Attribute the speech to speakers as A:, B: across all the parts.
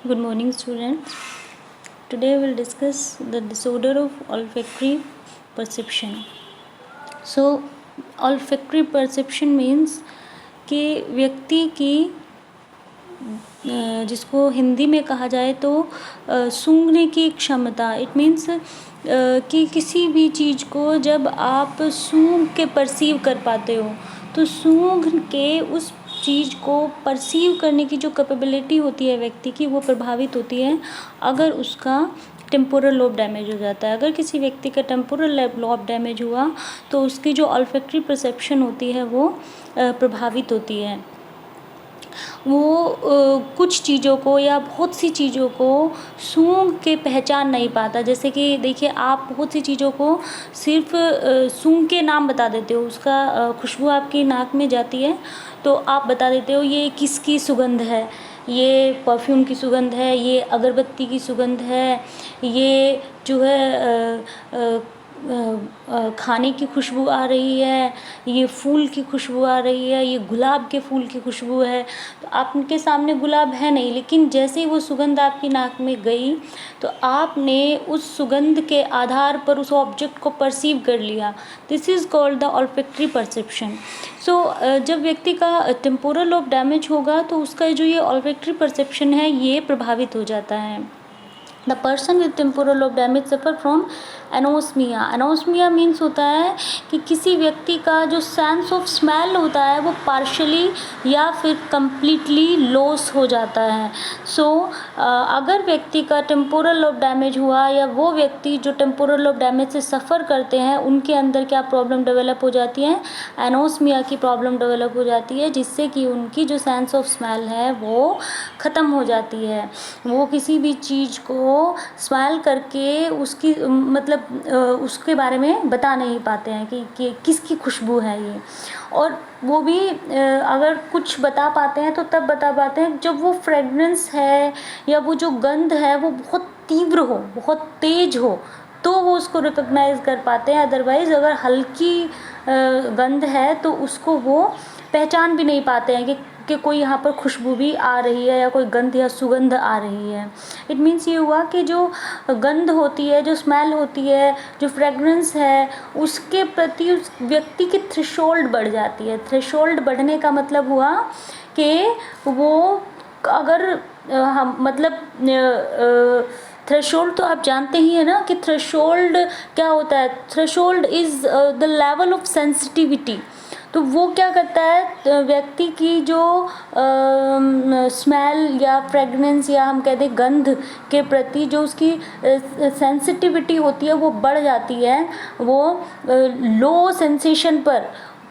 A: Good morning, students. Today we'll discuss the disorder of olfactory perception. So, olfactory perception means कि व्यक्ति की जिसको हिंदी में कहा जाए तो सूंघने की क्षमता, इट मीन्स कि किसी भी चीज़ को जब आप सूंघ के परसीव कर पाते हो तो सूंघ के उस चीज़ को परसीव करने की जो कैपेबिलिटी होती है व्यक्ति की, वो प्रभावित होती है अगर उसका टेम्पोरल लोब डैमेज हो जाता है। अगर किसी व्यक्ति का टेम्पोरल लोब डैमेज हुआ तो उसकी जो ऑल्फैक्टरी परसेप्शन होती है वो प्रभावित होती है। वो कुछ चीज़ों को या बहुत सी चीज़ों को सूंघ के पहचान नहीं पाता। जैसे कि देखिए, आप बहुत सी चीज़ों को सिर्फ सूंघ के नाम बता देते हो। उसका खुशबू आपकी नाक में जाती है तो आप बता देते हो ये किसकी सुगंध है, ये परफ्यूम की सुगंध है, ये अगरबत्ती की सुगंध है, ये जो है खाने की खुशबू आ रही है, ये फूल की खुशबू आ रही है, ये गुलाब के फूल की खुशबू है। तो आपके सामने गुलाब है नहीं, लेकिन जैसे ही वो सुगंध आपकी नाक में गई तो आपने उस सुगंध के आधार पर उस ऑब्जेक्ट को परसीव कर लिया। This is called the olfactory perception. So जब व्यक्ति का टेम्पोरल लोब डैमेज होगा तो उसका जो ये ऑल्फैक्टरी परसेप्शन है ये प्रभावित हो जाता है। The person with temporal lobe damage suffer from anosmia. Anosmia means होता है कि किसी व्यक्ति का जो सेंस ऑफ स्मेल होता है वो पार्शली या फिर कम्प्लीटली लॉस हो जाता है। सो अगर व्यक्ति का टेम्पोरल लोब डैमेज हुआ या वो व्यक्ति जो टेम्पोरल लोब डैमेज से सफ़र करते हैं उनके अंदर क्या प्रॉब्लम डेवलप हो जाती है, एनोस्मिया की प्रॉब्लम डेवलप हो जाती है, जिससे कि उनकी जो सेंस ऑफ स्मेल है वो ख़त्म हो जाती है। वो किसी भी चीज़ को स्मेल करके उसकी मतलब उसके बारे में बता नहीं पाते हैं कि किसकी खुशबू है ये। और वो भी अगर कुछ बता पाते हैं तो तब बता पाते हैं जब वो फ्रेगनेंस है या वो जो गंध है वो बहुत तीव्र हो, बहुत तेज हो, तो वो उसको रिकॉग्नाइज कर पाते हैं। अदरवाइज़ अगर हल्की गंध है तो उसको वो पहचान भी नहीं पाते हैं कि कोई यहाँ पर खुशबू भी आ रही है या कोई गंध या सुगंध आ रही है। इट मीन्स ये हुआ कि जो गंध होती है, जो स्मेल होती है, जो फ्रेगरेंस है, उसके प्रति उस व्यक्ति की थ्रेशोल्ड बढ़ जाती है। थ्रेशोल्ड बढ़ने का मतलब हुआ कि वो अगर हम मतलब थ्रेशोल्ड तो आप जानते ही है ना कि थ्रेशोल्ड क्या होता है। Threshold is the level of sensitivity. तो वो क्या करता है, व्यक्ति की जो स्मेल या फ्रेगनेंस या हम कहते हैं गंध के प्रति जो उसकी सेंसिटिविटी होती है वो बढ़ जाती है। वो लो सेंसेशन पर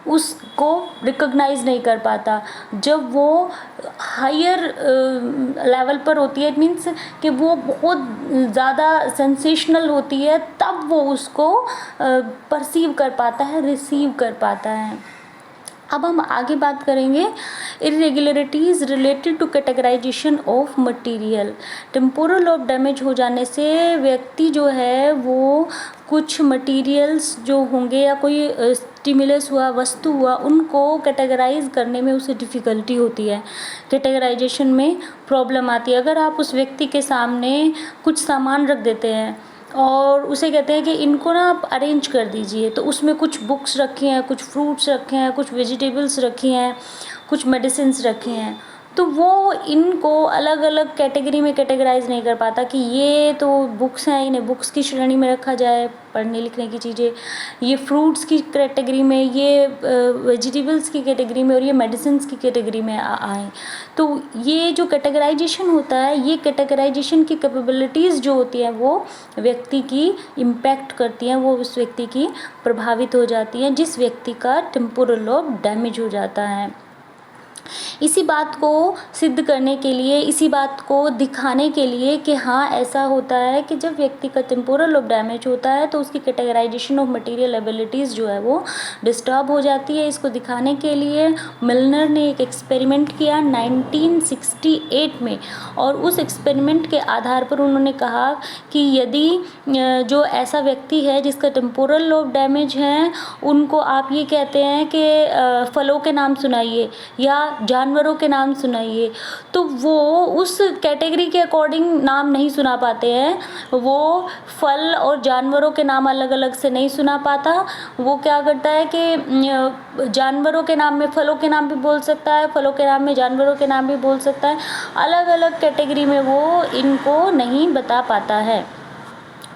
A: उसको रिकॉग्नाइज नहीं कर पाता। जब वो हायर लेवल पर होती है, इट मीन्स कि वो बहुत ज़्यादा सेंसेशनल होती है, तब वो उसको परसीव कर पाता है, रिसीव कर पाता है। अब हम आगे बात करेंगे irregularities related to categorization of material. Temporal lobe damage हो जाने से व्यक्ति जो है वो कुछ मटेरियल्स जो होंगे या कोई स्टिमुलस हुआ, वस्तु हुआ, उनको कैटेगराइज करने में उसे डिफ़िकल्टी होती है, कैटेगराइजेशन में प्रॉब्लम आती है। अगर आप उस व्यक्ति के सामने कुछ सामान रख देते हैं और उसे कहते हैं कि इनको ना आप अरेंज कर दीजिए, तो उसमें कुछ बुक्स रखी हैं, कुछ फ्रूट्स रखे हैं, कुछ वेजिटेबल्स रखी हैं, कुछ मेडिसिन्स रखे हैं, तो वो इनको अलग अलग कैटेगरी में कैटेगराइज नहीं कर पाता कि ये तो बुक्स हैं, इन्हें बुक्स की श्रेणी में रखा जाए, पढ़ने लिखने की चीज़ें, ये फ्रूट्स की कैटेगरी में, ये वेजिटेबल्स की कैटेगरी में और ये मेडिसिन्स की कैटेगरी में आए। तो ये जो कैटेगराइजेशन होता है, ये कैटेगराइजेशन की कैपेबिलिटीज़ जो होती हैं वो व्यक्ति की इम्पैक्ट करती हैं, वो उस व्यक्ति की प्रभावित हो जाती हैं जिस व्यक्ति का टेम्पोरल लोब डैमेज हो जाता है। इसी बात को सिद्ध करने के लिए, इसी बात को दिखाने के लिए कि हाँ ऐसा होता है कि जब व्यक्ति का टेम्पोरल लोब डैमेज होता है तो उसकी कैटेगराइजेशन ऑफ मटेरियल एबिलिटीज़ जो है वो डिस्टर्ब हो जाती है। इसको दिखाने के लिए मिलनर ने एक एक्सपेरिमेंट किया 1968 में, और उस एक्सपेरिमेंट के आधार पर उन्होंने कहा कि यदि जो ऐसा व्यक्ति है जिसका टेम्पोरल लोब डैमेज है, उनको आप ये कहते हैं कि फलों के नाम सुनाइए या आप जानवरों के नाम सुनाइए, तो वो उस कैटेगरी के अकॉर्डिंग नाम नहीं सुना पाते हैं, वो फल और जानवरों के नाम अलग अलग से नहीं सुना पाता। वो क्या करता है कि जानवरों के नाम में फलों के नाम भी बोल सकता है, फलों के नाम में जानवरों के नाम भी बोल सकता है, अलग अलग कैटेगरी में वो इनको नहीं बता पाता है।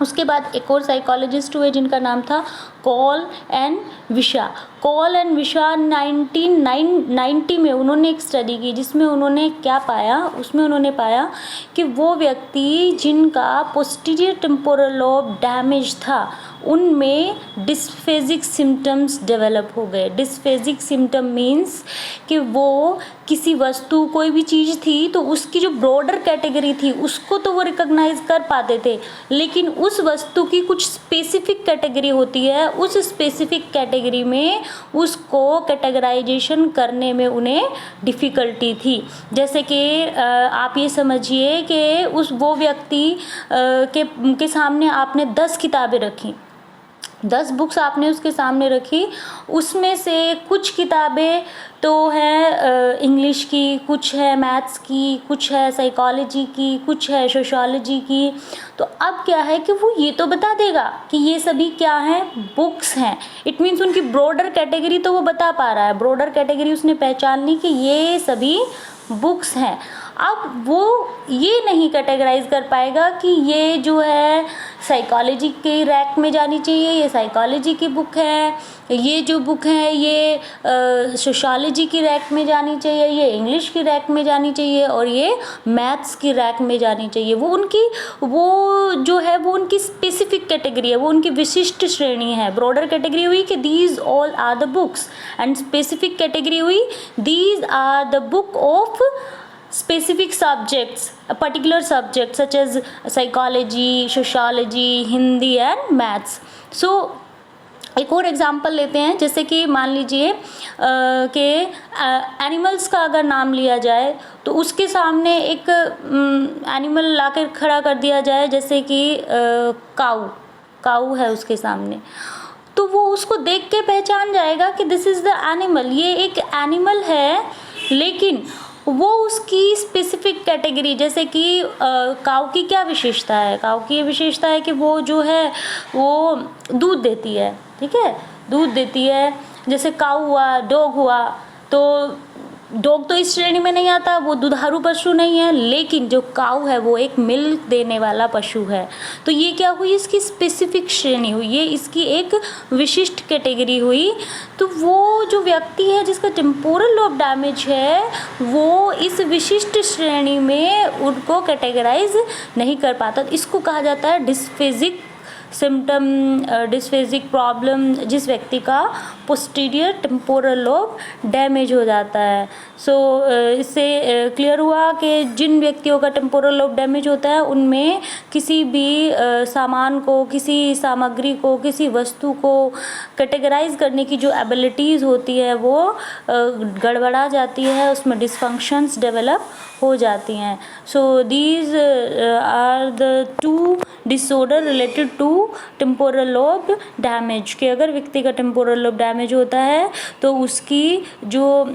A: उसके बाद एक और साइकोलॉजिस्ट हुए जिनका नाम था कॉल एंड विशा। कॉल एंड विशा 1990 में उन्होंने एक स्टडी की, जिसमें उन्होंने क्या पाया, उसमें उन्होंने पाया कि वो व्यक्ति जिनका पोस्टीरियर टेम्पोरल लोब डैमेज था उनमें डिस्फेजिक सिम्टम्स डेवलप हो गए। डिस्फेजिक सिम्टम मीन्स कि वो किसी वस्तु, कोई भी चीज़ थी तो उसकी जो ब्रॉडर कैटेगरी थी उसको तो वो रिकॉग्नाइज कर पाते थे, लेकिन उस वस्तु की कुछ स्पेसिफिक कैटेगरी होती है, उस स्पेसिफिक कैटेगरी में उसको कैटेगराइजेशन करने में उन्हें डिफ़िकल्टी थी। जैसे कि आप ये समझिए कि वो व्यक्ति के सामने आपने 10 किताबें रखी, 10 बुक्स आपने उसके सामने रखी, उसमें से कुछ किताबें तो हैं इंग्लिश की, कुछ है मैथ्स की, कुछ है साइकोलॉजी की, कुछ है सोशियोलॉजी की। तो अब क्या है कि वो ये तो बता देगा कि ये सभी क्या हैं, बुक्स हैं। इट मीन्स उनकी ब्रॉडर कैटेगरी तो वो बता पा रहा है, ब्रॉडर कैटेगरी उसने पहचान ली कि ये सभी बुक्स हैं। अब वो ये नहीं कैटेगराइज कर पाएगा कि ये जो है साइकोलॉजी के रैक में जानी चाहिए, ये साइकोलॉजी की बुक है, ये जो बुक है ये सोशियोलॉजी की रैक में जानी चाहिए, ये इंग्लिश की रैक में जानी चाहिए और ये मैथ्स की रैक में जानी चाहिए। वो जो है वो उनकी स्पेसिफिक कैटेगरी है, वो उनकी विशिष्ट श्रेणी है। ब्रॉडर कैटेगरी हुई कि these all are the books, and specific category हुई these are the book of specific subjects, a particular subject such as psychology, sociology, Hindi and maths. So एक और एग्जाम्पल लेते हैं, जैसे कि मान लीजिए कि एनिमल्स का अगर नाम लिया जाए तो उसके सामने एक एनिमल लाकर खड़ा कर दिया जाए, जैसे कि काऊ है उसके सामने, तो वो उसको देख के पहचान जाएगा कि दिस इज़ द एनिमल, ये एक एनिमल है। लेकिन वो उसकी स्पेसिफिक कैटेगरी, जैसे कि काऊ की क्या विशेषता है, काऊ की ये विशेषता है कि वो जो है वो दूध देती है, ठीक है, दूध देती है। जैसे काऊ हुआ, डॉग हुआ, तो डॉग तो इस श्रेणी में नहीं आता, वो दुधारू पशु नहीं है, लेकिन जो काऊ है वो एक मिल्क देने वाला पशु है। तो ये क्या हुई, इसकी स्पेसिफिक श्रेणी हुई, ये इसकी एक विशिष्ट कैटेगरी हुई। तो वो जो व्यक्ति है जिसका टेम्पोरल लोब डैमेज है वो इस विशिष्ट श्रेणी में उनको कैटेगराइज नहीं कर पाता। इसको कहा जाता है डिस्फेजिक सिम्टम, डिस्फेजिक प्रॉब्लम, जिस व्यक्ति का पोस्टीरियर टेम्पोरल लोब डैमेज हो जाता है। सो इससे क्लियर हुआ कि जिन व्यक्तियों का टेम्पोरल लोब डैमेज होता है उनमें किसी भी सामान को, किसी सामग्री को, किसी वस्तु को कैटेगराइज करने की जो एबिलिटीज़ होती है वो गड़बड़ा जाती है, उसमें डिसफंक्शंस डेवलप हो जाती हैं। So these are the 2 disorder related to temporal lobe damage, कि अगर व्यक्ति का टेम्पोरल लोब डैमेज होता है तो उसकी जो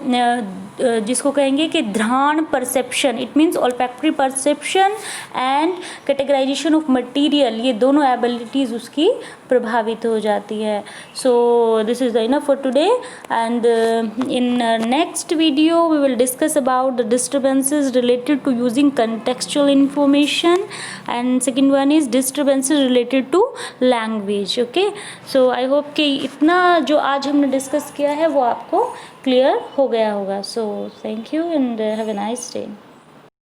A: जिसको कहेंगे कि घ्राण perception, it means olfactory perception and categorisation of material, ये दोनों एबिलिटीज़ उसकी प्रभावित हो जाती है। So this is the enough for today, and in next video we will discuss about the disturbances related to using contextual information, and second one is disturbances related to language. Okay, so I hope कि इतना जो आज हमने discuss किया है वो आपको clear हो गया होगा. So thank you and have a nice day.